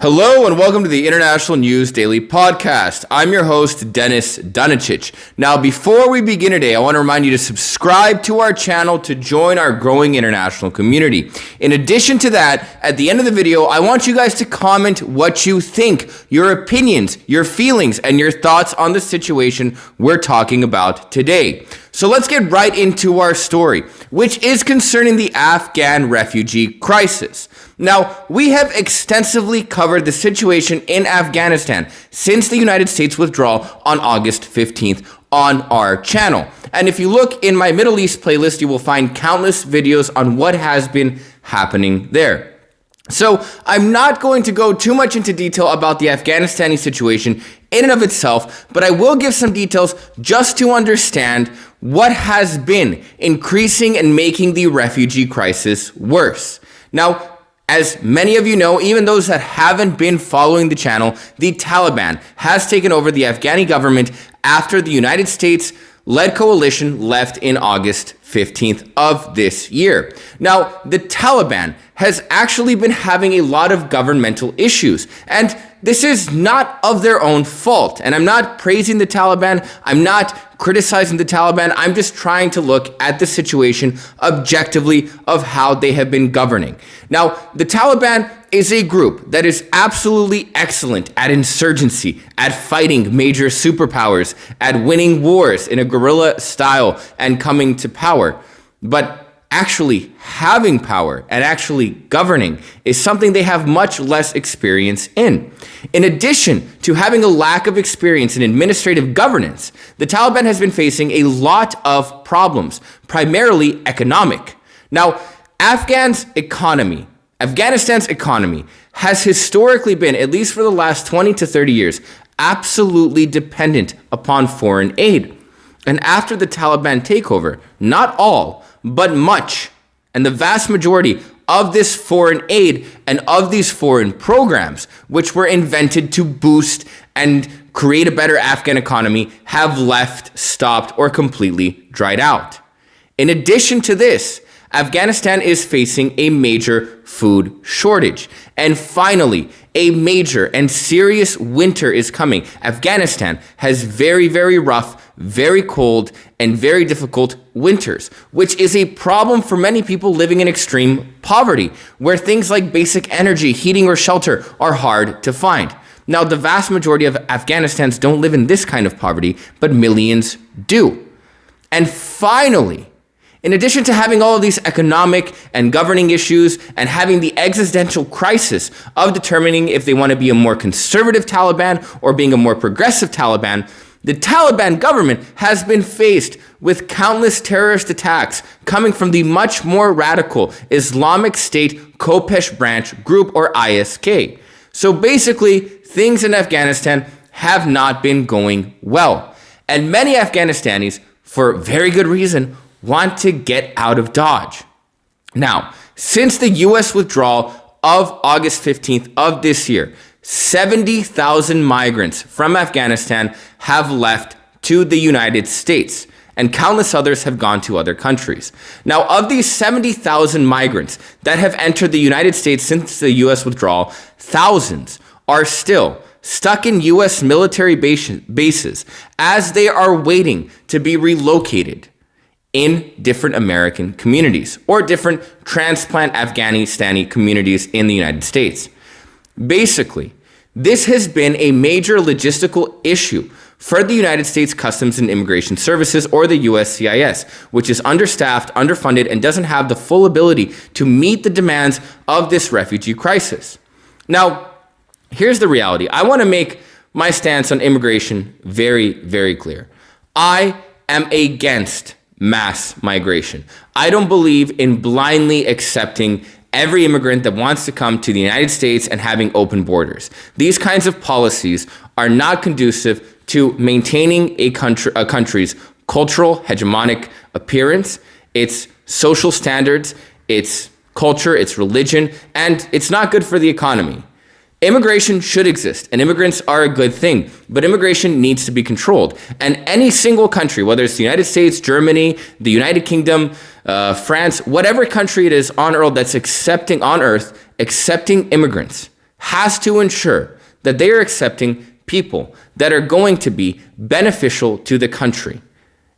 Hello and welcome to the International News Daily Podcast. I'm your host, Dennis Dunicic. Now, before we begin today, I want to remind you to subscribe to our channel to join our growing international community. In addition to that, at the end of the video, I want you guys to comment what you think, your opinions, your feelings, and your thoughts on the situation we're talking about today. So let's get right into our story, which is concerning the Afghan refugee crisis. Now, we have extensively covered the situation in Afghanistan since the United States withdrawal on August 15th on our channel. And if you look in my Middle East playlist, you will find countless videos on what has been happening there. So I'm not going to go too much into detail about the Afghanistani situation in and of itself, but I will give some details just to understand what has been increasing and making the refugee crisis worse. Now, as many of you know, even those that haven't been following the channel, the Taliban has taken over the Afghani government after the United States-led coalition left in August 15th of this year. Now, the Taliban has actually been having a lot of governmental issues, and this is not of their own fault. And I'm not praising the Taliban. I'm not criticizing the Taliban. I'm just trying to look at the situation objectively of how they have been governing. Now, the Taliban is a group that is absolutely excellent at insurgency, at fighting major superpowers, at winning wars in a guerrilla style and coming to power. But actually having power and actually governing is something they have much less experience in. In addition to having a lack of experience in administrative governance, the Taliban has been facing a lot of problems, primarily economic. Now, Afghanistan's economy has historically been, at least for the last 20 to 30 years, absolutely dependent upon foreign aid. And after the Taliban takeover, not all, but much, and the vast majority of this foreign aid and of these foreign programs, which were invented to boost and create a better Afghan economy, have left, stopped, or completely dried out. In addition to this, Afghanistan is facing a major food shortage. And finally, a major and serious winter is coming. Afghanistan has very, very rough, very cold, and very difficult winters, which is a problem for many people living in extreme poverty, where things like basic energy, heating, or shelter are hard to find. Now, the vast majority of Afghanistans don't live in this kind of poverty, but millions do. And finally, in addition to having all of these economic and governing issues and having the existential crisis of determining if they want to be a more conservative Taliban or being a more progressive Taliban, the Taliban government has been faced with countless terrorist attacks coming from the much more radical Islamic State Khopesh branch group, or ISK. So basically, things in Afghanistan have not been going well. And many Afghanistanis, for very good reason, want to get out of Dodge. Now, since the U.S. withdrawal of August 15th of this year, 70,000 migrants from Afghanistan have left to the United States, and countless others have gone to other countries. Now, of these 70,000 migrants that have entered the United States since the U.S. withdrawal, thousands are still stuck in U.S. military bases as they are waiting to be relocated in different American communities or different transplant Afghanistani communities in the United States. Basically, this has been a major logistical issue for the United States Customs and Immigration Services, or the USCIS, which is understaffed, underfunded, and doesn't have the full ability to meet the demands of this refugee crisis. Now, here's the reality. I want to make my stance on immigration very, very clear. I am against mass migration. I don't believe in blindly accepting every immigrant that wants to come to the United States and having open borders. These kinds of policies are not conducive to maintaining a country's cultural hegemonic appearance, its social standards, its culture, its religion, and it's not good for the economy. Immigration should exist, and immigrants are a good thing, but immigration needs to be controlled. And any single country, whether it's the United States, Germany, the United Kingdom, France, whatever country it is on earth that's accepting immigrants, has to ensure that they are accepting people that are going to be beneficial to the country,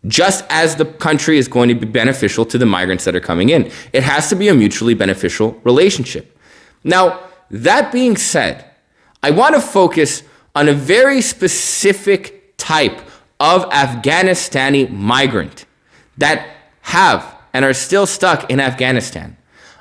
just as the country is going to be beneficial to the migrants that are coming in. It has to be a mutually beneficial relationship. Now, that being said, I want to focus on a very specific type of Afghanistani migrant that have and are still stuck in Afghanistan.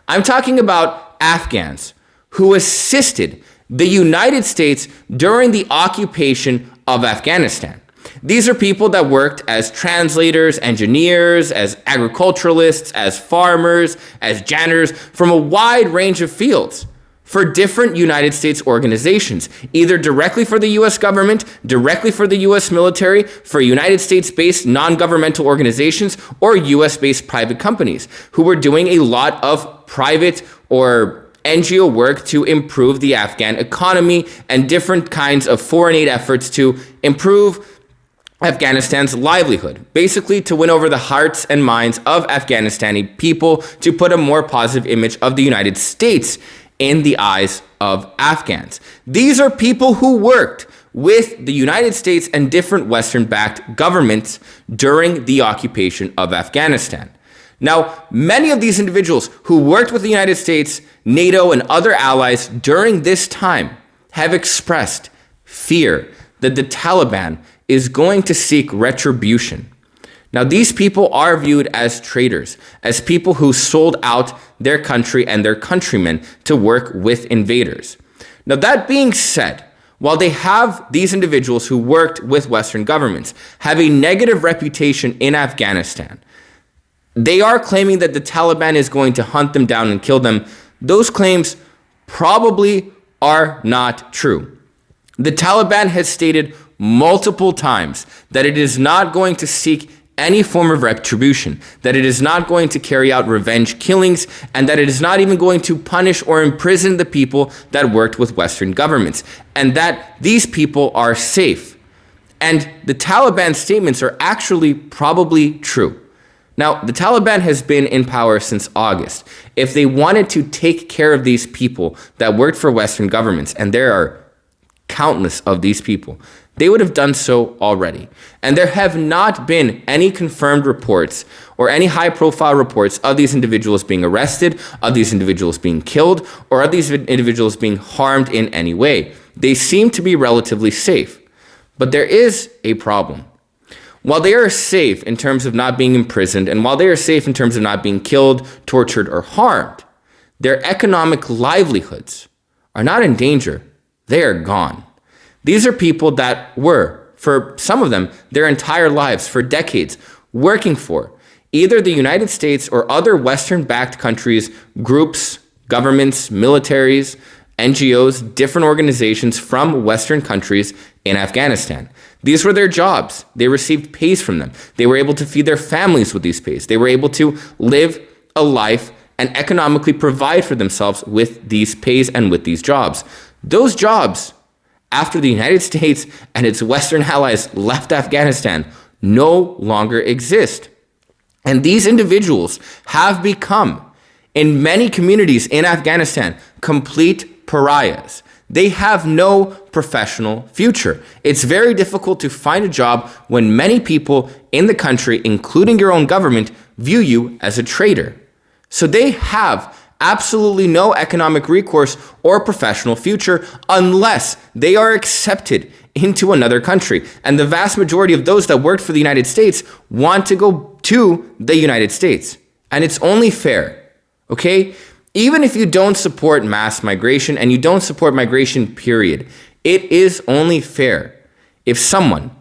I'm talking about Afghans who assisted the United States during the occupation of Afghanistan. These are people that worked as translators, engineers, as agriculturalists, as farmers, as janitors, from a wide range of fields for different United States organizations, either directly for the US government, directly for the US military, for United States-based non-governmental organizations, or US-based private companies who were doing a lot of private or NGO work to improve the Afghan economy and different kinds of foreign aid efforts to improve Afghanistan's livelihood, basically to win over the hearts and minds of Afghanistani people, to put a more positive image of the United States in the eyes of Afghans. These are people who worked with the United States and different Western-backed governments during the occupation of Afghanistan. Now, many of these individuals who worked with the United States, NATO, and other allies during this time have expressed fear that the Taliban is going to seek retribution. Now, these people are viewed as traitors, as people who sold out their country and their countrymen to work with invaders. Now, that being said, while they have these individuals who worked with Western governments have a negative reputation in Afghanistan, they are claiming that the Taliban is going to hunt them down and kill them. Those claims probably are not true. The Taliban has stated multiple times that it is not going to seek any form of retribution, that it is not going to carry out revenge killings, and that it is not even going to punish or imprison the people that worked with Western governments, and that these people are safe. And the Taliban statements are actually probably true. Now, the Taliban has been in power since August. If they wanted to take care of these people that worked for Western governments, and there are countless of these people, they would have done so already. And there have not been any confirmed reports or any high-profile reports of these individuals being arrested, of these individuals being killed, or of these individuals being harmed in any way. They seem to be relatively safe. But there is a problem. While they are safe in terms of not being imprisoned, and while they are safe in terms of not being killed, tortured, or harmed, their economic livelihoods are not in danger. They are gone. These are people that were, for some of them, their entire lives, for decades, working for either the United States or other Western-backed countries, groups, governments, militaries, NGOs, different organizations from Western countries in Afghanistan. These were their jobs. They received pays from them. They were able to feed their families with these pays. They were able to live a life and economically provide for themselves with these pays and with these jobs. Those jobs, after the United States and its Western allies left Afghanistan, no longer exist. And these individuals have become, in many communities in Afghanistan, complete pariahs. They have no professional future. It's very difficult to find a job when many people in the country, including your own government, view you as a traitor. So they have absolutely no economic recourse or professional future unless they are accepted into another country. And the vast majority of those that worked for the United States want to go to the United States. And it's only fair, okay? Even if you don't support mass migration and you don't support migration, period, it is only fair if someone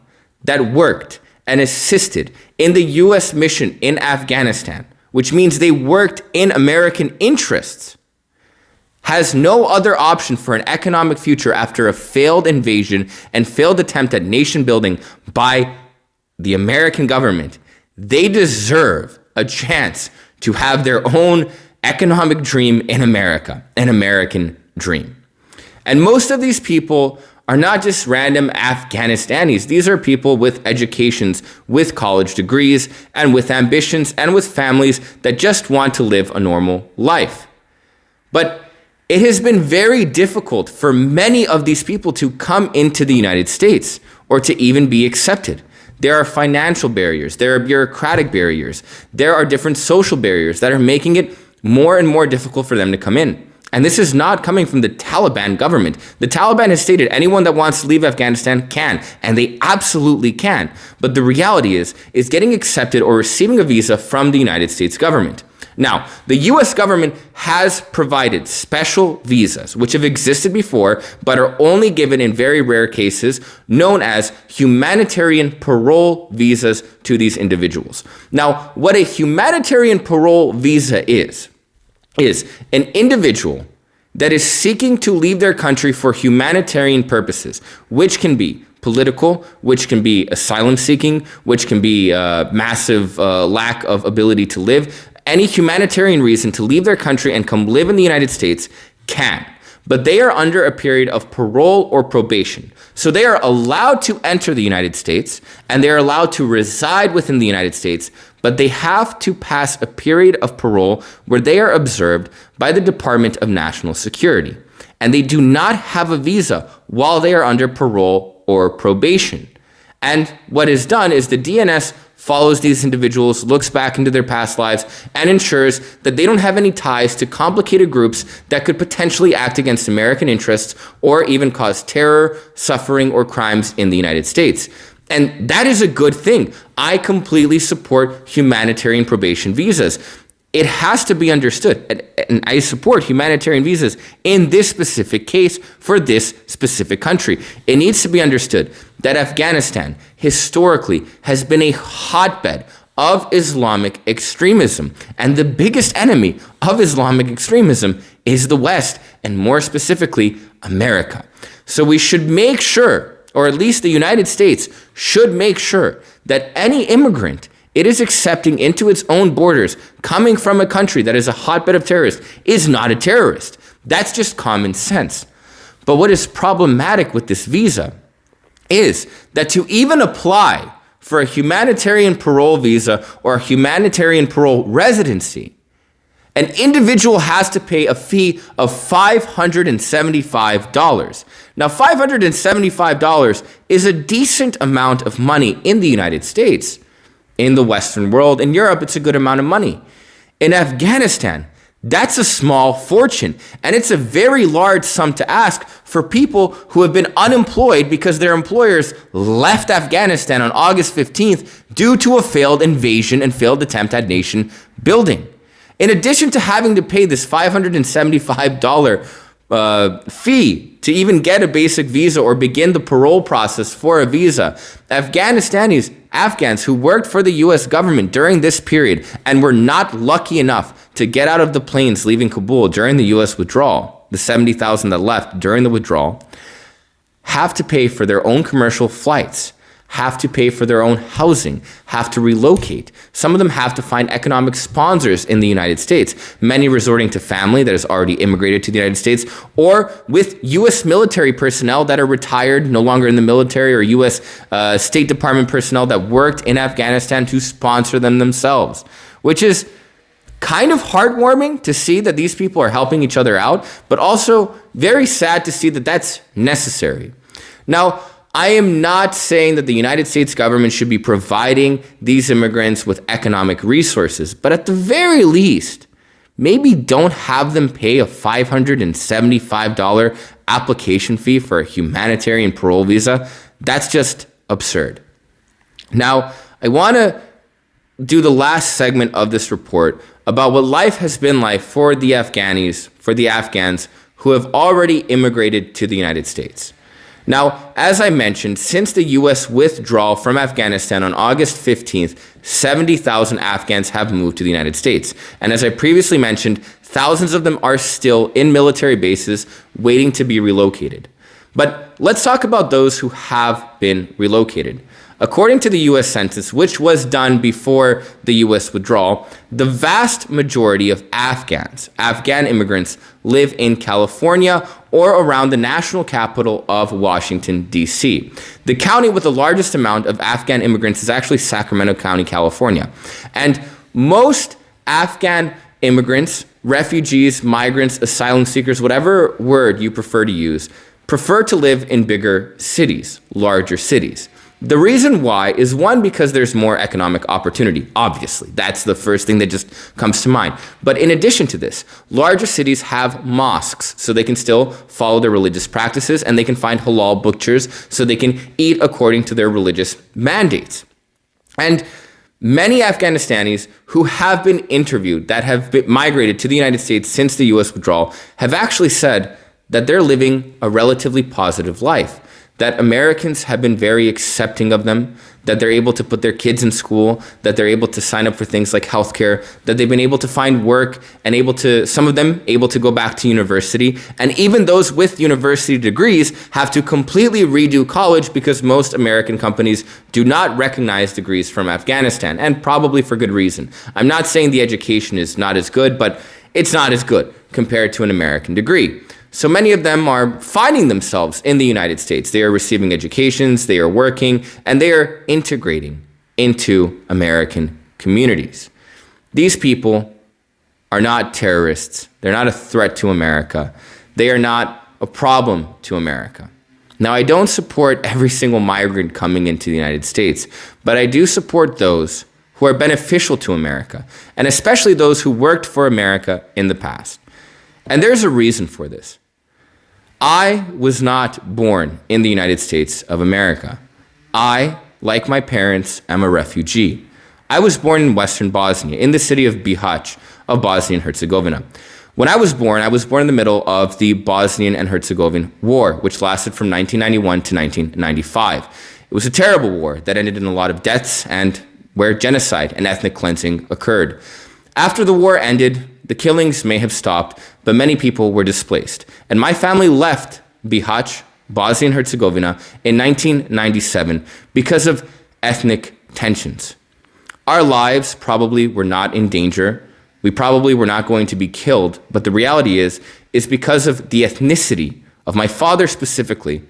that worked and assisted in the US mission in Afghanistan, which means they worked in American interests, has no other option for an economic future after a failed invasion and failed attempt at nation building by the American government. They deserve a chance to have their own economic dream in America, an American dream. And most of these people are not just random Afghanistanis. These are people with educations, with college degrees, and with ambitions, and with families that just want to live a normal life. But it has been very difficult for many of these people to come into the United States or to even be accepted. There are financial barriers, there are bureaucratic barriers, there are different social barriers that are making it more and more difficult for them to come in. And this is not coming from the Taliban government. The Taliban has stated anyone that wants to leave Afghanistan can, and they absolutely can. But the reality is getting accepted or receiving a visa from the United States government. Now, the US government has provided special visas, which have existed before, but are only given in very rare cases, known as humanitarian parole visas to these individuals. Now, what a humanitarian parole visa is an individual that is seeking to leave their country for humanitarian purposes, which can be political, which can be asylum seeking, which can be massive lack of ability to live. Any humanitarian reason to leave their country and come live in the United States can. But they are under a period of parole or probation. So they are allowed to enter the United States and they are allowed to reside within the United States, but they have to pass a period of parole where they are observed by the Department of National Security. And they do not have a visa while they are under parole or probation. And what is done is the DNS follows these individuals, looks back into their past lives, and ensures that they don't have any ties to complicated groups that could potentially act against American interests or even cause terror, suffering, or crimes in the United States. And that is a good thing. I completely support humanitarian probation visas. It has to be understood, and I support humanitarian visas in this specific case for this specific country. It needs to be understood that Afghanistan historically has been a hotbed of Islamic extremism, and the biggest enemy of Islamic extremism is the West, and more specifically, America. So we should make sure, or at least the United States should make sure, that any immigrant it is accepting into its own borders, coming from a country that is a hotbed of terrorists, is not a terrorist. That's just common sense. But what is problematic with this visa is that to even apply for a humanitarian parole visa or a humanitarian parole residency, an individual has to pay a fee of $575. Now, $575 is a decent amount of money in the United States. In the Western world, in Europe, it's a good amount of money. In Afghanistan, that's a small fortune. And it's a very large sum to ask for people who have been unemployed because their employers left Afghanistan on August 15th due to a failed invasion and failed attempt at nation building. In addition to having to pay this $575 fee to even get a basic visa or begin the parole process for a visa, Afghans who worked for the US government during this period and were not lucky enough to get out of the planes leaving Kabul during the US withdrawal, the 70,000 that left during the withdrawal, have to pay for their own commercial flights, have to pay for their own housing, have to relocate. Some of them have to find economic sponsors in the United States, many resorting to family that has already immigrated to the United States, or with U.S. military personnel that are retired, no longer in the military, or U.S. State Department personnel that worked in Afghanistan to sponsor them themselves, which is kind of heartwarming to see that these people are helping each other out, but also very sad to see that that's necessary. Now, I am not saying that the United States government should be providing these immigrants with economic resources, but at the very least, maybe don't have them pay a $575 application fee for a humanitarian parole visa. That's just absurd. Now, I want to do the last segment of this report about what life has been like for the Afghans who have already immigrated to the United States. Now, as I mentioned, since the U.S. withdrawal from Afghanistan on August 15th, 70,000 Afghans have moved to the United States. And as I previously mentioned, thousands of them are still in military bases waiting to be relocated. But let's talk about those who have been relocated. According to the US Census, which was done before the US withdrawal, the vast majority of Afghan immigrants, live in California or around the national capital of Washington, D.C. The county with the largest amount of Afghan immigrants is actually Sacramento County, California. And most Afghan immigrants, refugees, migrants, asylum seekers, whatever word you prefer to use, prefer to live in bigger cities, larger cities. The reason why is, one, because there's more economic opportunity. Obviously, that's the first thing that just comes to mind. But in addition to this, larger cities have mosques, so they can still follow their religious practices, and they can find halal butchers, so they can eat according to their religious mandates. And many Afghanistanis who have been interviewed that have migrated to the United States since the US withdrawal have actually said that they're living a relatively positive life, that Americans have been very accepting of them, that they're able to put their kids in school, that they're able to sign up for things like healthcare, that they've been able to find work and some of them able to go back to university. And even those with university degrees have to completely redo college because most American companies do not recognize degrees from Afghanistan, and probably for good reason. I'm not saying the education is not as good, but it's not as good compared to an American degree. So many of them are finding themselves in the United States. They are receiving educations, they are working, and they are integrating into American communities. These people are not terrorists. They're not a threat to America. They are not a problem to America. Now, I don't support every single migrant coming into the United States, but I do support those who are beneficial to America, and especially those who worked for America in the past. And there's a reason for this. I was not born in the United States of America. I, like my parents, am a refugee. I was born in Western Bosnia, in the city of Bihać of Bosnia and Herzegovina. When I was born in the middle of the Bosnian and Herzegovine War, which lasted from 1991 to 1995. It was a terrible war that ended in a lot of deaths and where genocide and ethnic cleansing occurred. After the war ended, the killings may have stopped, but many people were displaced. And my family left Bihać, Bosnia and Herzegovina, in 1997 because of ethnic tensions. Our lives probably were not in danger. We probably were not going to be killed, but the reality is because of the ethnicity of my father specifically,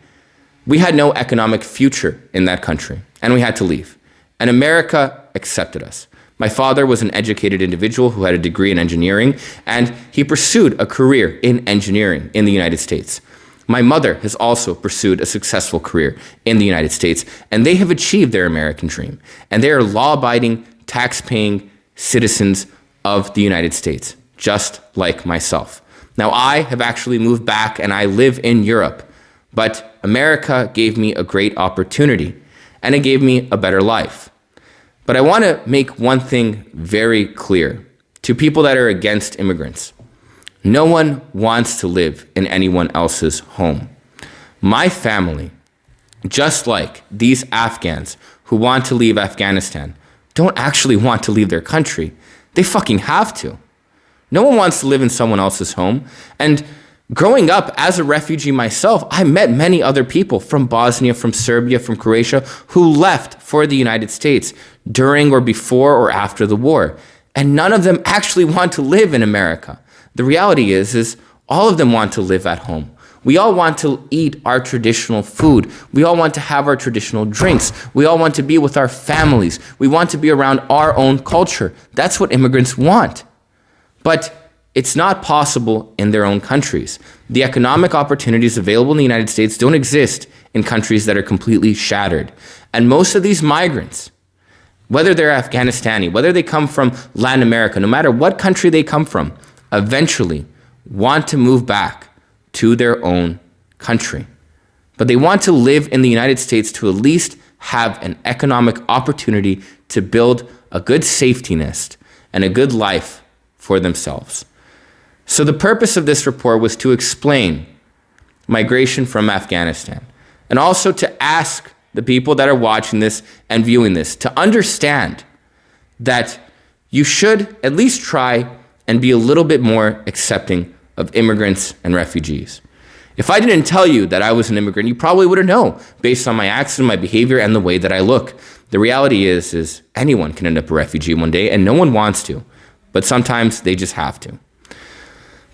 we had no economic future in that country, and we had to leave. And America accepted us. My father was an educated individual who had a degree in engineering, and he pursued a career in engineering in the United States. My mother has also pursued a successful career in the United States, and they have achieved their American dream. And they are law-abiding, tax-paying citizens of the United States, just like myself. Now, I have actually moved back, and I live in Europe, but America gave me a great opportunity, and it gave me a better life. But I want to make one thing very clear to people that are against immigrants. No one wants to live in anyone else's home. My family, just like these Afghans who want to leave Afghanistan, don't actually want to leave their country. They fucking have to. No one wants to live in someone else's home. And growing up as a refugee myself, I met many other people from Bosnia, from Serbia, from Croatia, who left for the United States during or before or after the war. And none of them actually want to live in America. The reality is all of them want to live at home. We all want to eat our traditional food. We all want to have our traditional drinks. We all want to be with our families. We want to be around our own culture. That's what immigrants want. But it's not possible in their own countries. The economic opportunities available in the United States don't exist in countries that are completely shattered. And most of these migrants, whether they're Afghanistani, whether they come from Latin America, no matter what country they come from, eventually want to move back to their own country. But they want to live in the United States to at least have an economic opportunity to build a good safety nest and a good life for themselves. So the purpose of this report was to explain migration from Afghanistan, and also to ask the people that are watching this and viewing this to understand that you should at least try and be a little bit more accepting of immigrants and refugees. If I didn't tell you that I was an immigrant, you probably wouldn't know based on my accent, my behavior, and the way that I look. The reality is anyone can end up a refugee one day, and no one wants to, but sometimes they just have to.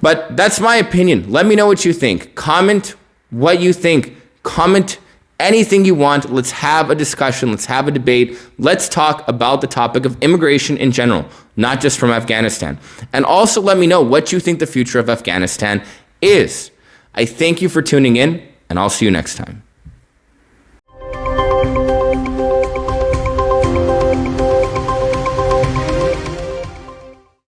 But that's my opinion. Let me know what you think. Comment what you think. Comment anything you want. Let's have a discussion. Let's have a debate. Let's talk about the topic of immigration in general, not just from Afghanistan. And also let me know what you think the future of Afghanistan is. I thank you for tuning in, and I'll see you next time.